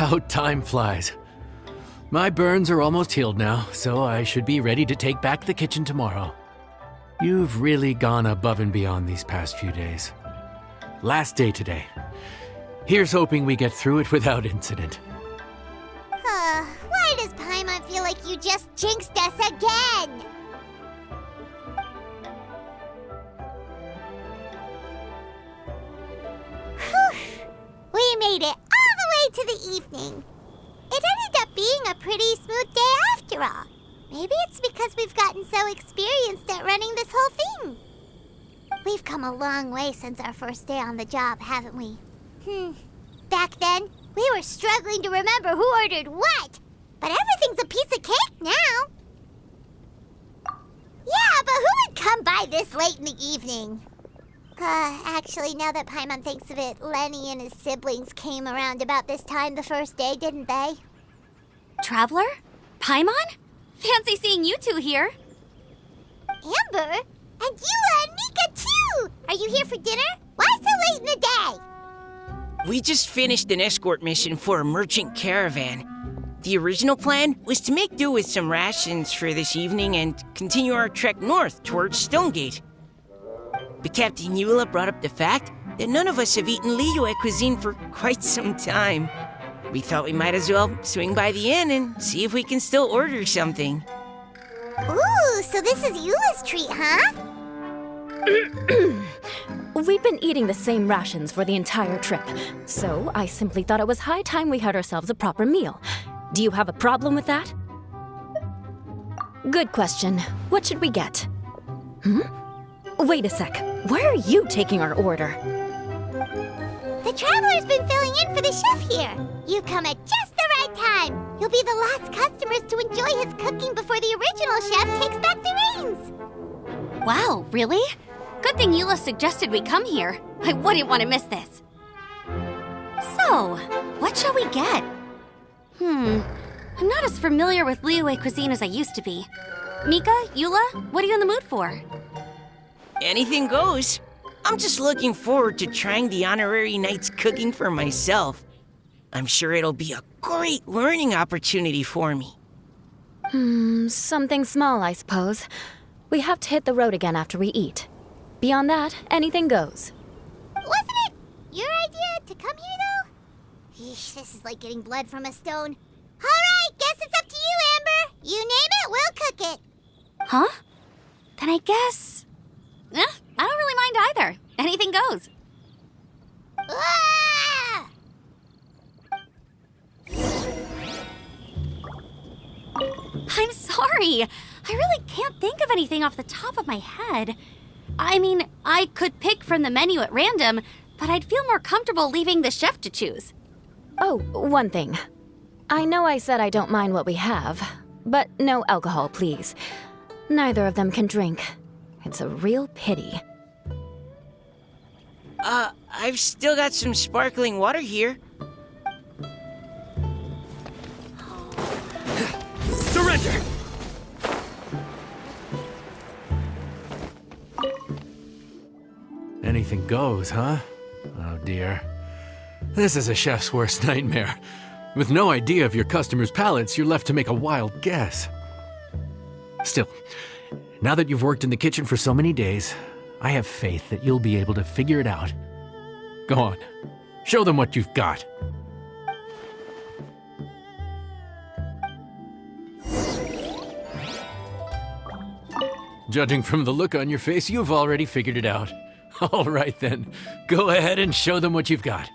How time flies. My burns are almost healed now, so I should be ready to take back the kitchen tomorrow. You've really gone above and beyond these past few days. Last day today. Here's hoping we get through it without incident. Why does Paimon feel like you just jinxed us again? Whew. We made it all the way to the evening. It ended up being a pretty smooth day after all. Maybe it's because we've gotten so experienced at running this whole thing. We've come a long way since our first day on the job, haven't we? Back then, we were struggling to remember who ordered what. But everything's a piece of cake now. Yeah, but who would come by this late in the evening? Actually, now that Paimon thinks of it, Lenny and his siblings came around about this time the first day, didn't they? Traveler? Paimon? Fancy seeing you two here. Amber? And Eula and Mika, too! Are you here for dinner? Why so late in the day? We just finished an escort mission for a merchant caravan. The original plan was to make do with some rations for this evening and continue our trek north towards Stonegate. But Captain Eula brought up the fact that none of us have eaten Liyue cuisine for quite some time. We thought we might as well swing by the inn and see if we can still order something. Ooh, so this is Eula's treat, huh? We've been eating the same rations for the entire trip, so I simply thought it was high time we had ourselves a proper meal. Do you have a problem with that? Good question. What should we get? Wait a sec. Why are you taking our order? The Traveler's been filling in for the chef here. You come at just the right time. You'll be the last customers to enjoy his cooking before the original chef takes back the reins. Wow, really? Good thing Eula suggested we come here. I wouldn't want to miss this. So, what shall we get? I'm not as familiar with Liyue cuisine as I used to be. Mika, Eula, what are you in the mood for? Anything goes. I'm just looking forward to trying the honorary knight's cooking for myself. I'm sure it'll be a great learning opportunity for me. Something small, I suppose. We have to hit the road again after we eat. Beyond that, anything goes. Wasn't it your idea to come here, though? Eesh, this is like getting blood from a stone. All right, guess it's up to you, Amber. You name it, we'll cook it. Huh? Then I guess... I don't really mind either. Anything goes. Ah! I'm sorry. I really can't think of anything off the top of my head. I mean, I could pick from the menu at random, but I'd feel more comfortable leaving the chef to choose. Oh, one thing. I know I said I don't mind what we have, but no alcohol, please. Neither of them can drink. It's a real pity. I've still got some sparkling water here. Surrender! Anything goes, huh? Oh dear. This is a chef's worst nightmare. With no idea of your customers' palates, you're left to make a wild guess. Still, now that you've worked in the kitchen for so many days, I have faith that you'll be able to figure it out. Go on, show them what you've got. Judging from the look on your face, you've already figured it out. All right then, go ahead and show them what you've got.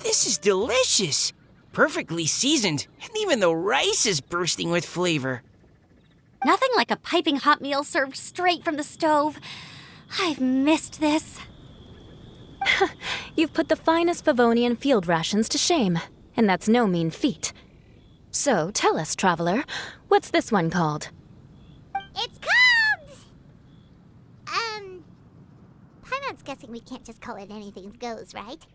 This is delicious. Perfectly seasoned, and even the rice is bursting with flavor. Nothing like a piping hot meal served straight from the stove. I've missed this. You've put the finest Favonian field rations to shame, and that's no mean feat. So tell us, traveler, what's this one called? It's called... Paimon's guessing we can't just call it anything goes, right?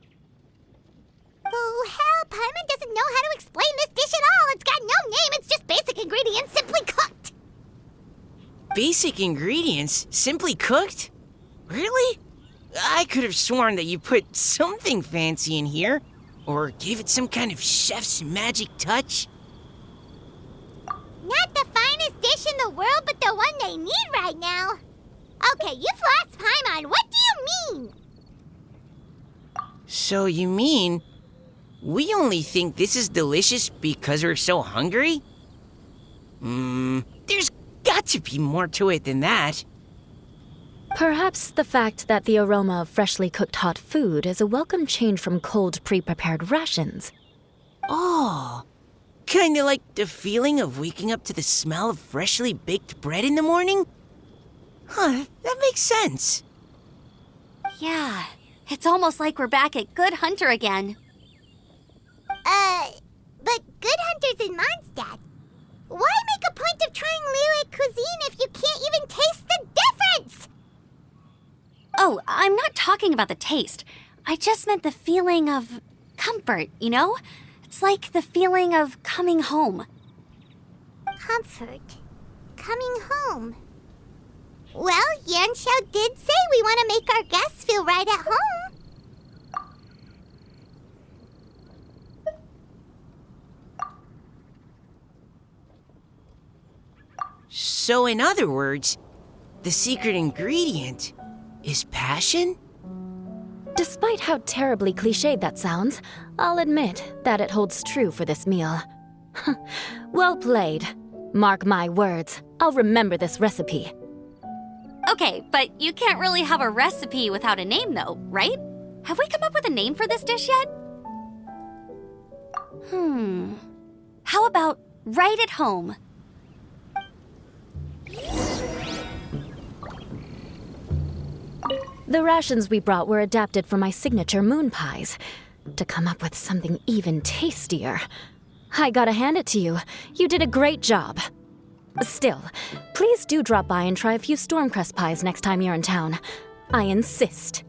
Oh, hell, Paimon doesn't know how to explain this dish at all. It's got no name, it's just basic ingredients simply cooked. Basic ingredients? Simply cooked? Really? I could have sworn that you put something fancy in here, or gave it some kind of chef's magic touch. Not the finest dish in the world, but the one they need right now. Okay, you've lost Paimon. What do you mean? So you mean we only think this is delicious because we're so hungry? There's got to be more to it than that. Perhaps the fact that the aroma of freshly cooked hot food is a welcome change from cold, pre-prepared rations. Oh, kinda like the feeling of waking up to the smell of freshly baked bread in the morning? Huh, that makes sense. Yeah, it's almost like we're back at Good Hunter again. But Good Hunter's in Mondstadt. Why make a point of trying Liyue cuisine if you can't even taste the difference? Oh, I'm not talking about the taste. I just meant the feeling of comfort, you know? It's like the feeling of coming home. Comfort. Coming home. Well, Yanxiao did say we want to make our guests feel right at home. So in other words, the secret ingredient is passion? Despite how terribly cliched that sounds, I'll admit that it holds true for this meal. Well played. Mark my words, I'll remember this recipe. Okay, but you can't really have a recipe without a name, though, right? Have we come up with a name for this dish yet? How about Right at Home? The rations we brought were adapted for my signature moon pies. To come up with something even tastier. I gotta hand it to you. You did a great job. Still, please do drop by and try a few Stormcrest pies next time you're in town. I insist.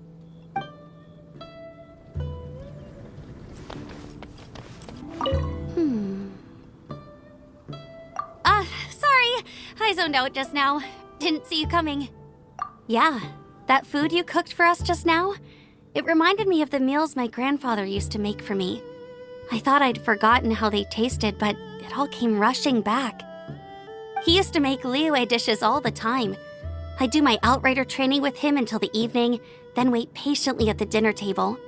Sorry. I zoned out just now. Didn't see you coming. Yeah, that food you cooked for us just now, it reminded me of the meals my grandfather used to make for me. I thought I'd forgotten how they tasted, but it all came rushing back. He used to make Liyue dishes all the time. I'd do my outrider training with him until the evening, then wait patiently at the dinner table.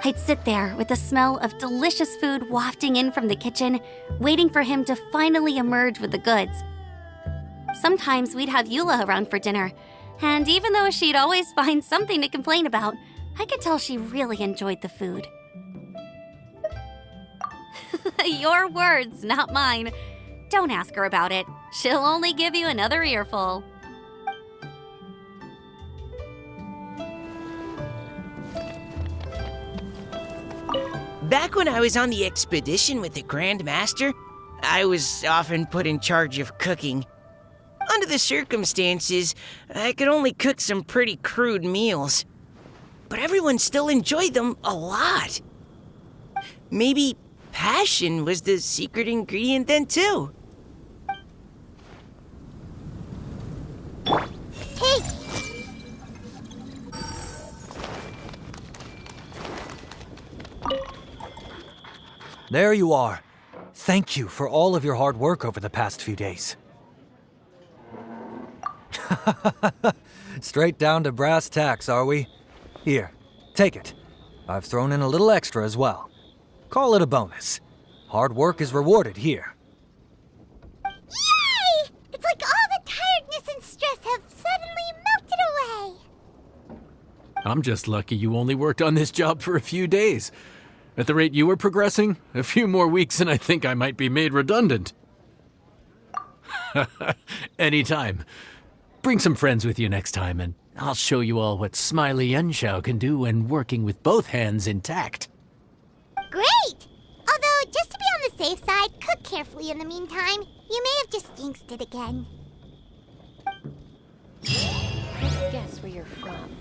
I'd sit there with the smell of delicious food wafting in from the kitchen, waiting for him to finally emerge with the goods. Sometimes we'd have Eula around for dinner, and even though she'd always find something to complain about, I could tell she really enjoyed the food. Your words, not mine. Don't ask her about it. She'll only give you another earful. Back when I was on the expedition with the Grand Master, I was often put in charge of cooking. Under the circumstances, I could only cook some pretty crude meals. But everyone still enjoyed them a lot. Maybe passion was the secret ingredient then, too. Hey! There you are. Thank you for all of your hard work over the past few days. Straight down to brass tacks, are we? Here, take it. I've thrown in a little extra as well. Call it a bonus. Hard work is rewarded here. I'm just lucky you only worked on this job for a few days. At the rate you were progressing, a few more weeks and I think I might be made redundant. Anytime. Bring some friends with you next time, and I'll show you all what Smiley Yenshao can do when working with both hands intact. Great! Although, just to be on the safe side, cook carefully in the meantime. You may have just jinxed it again. Guess where you're from.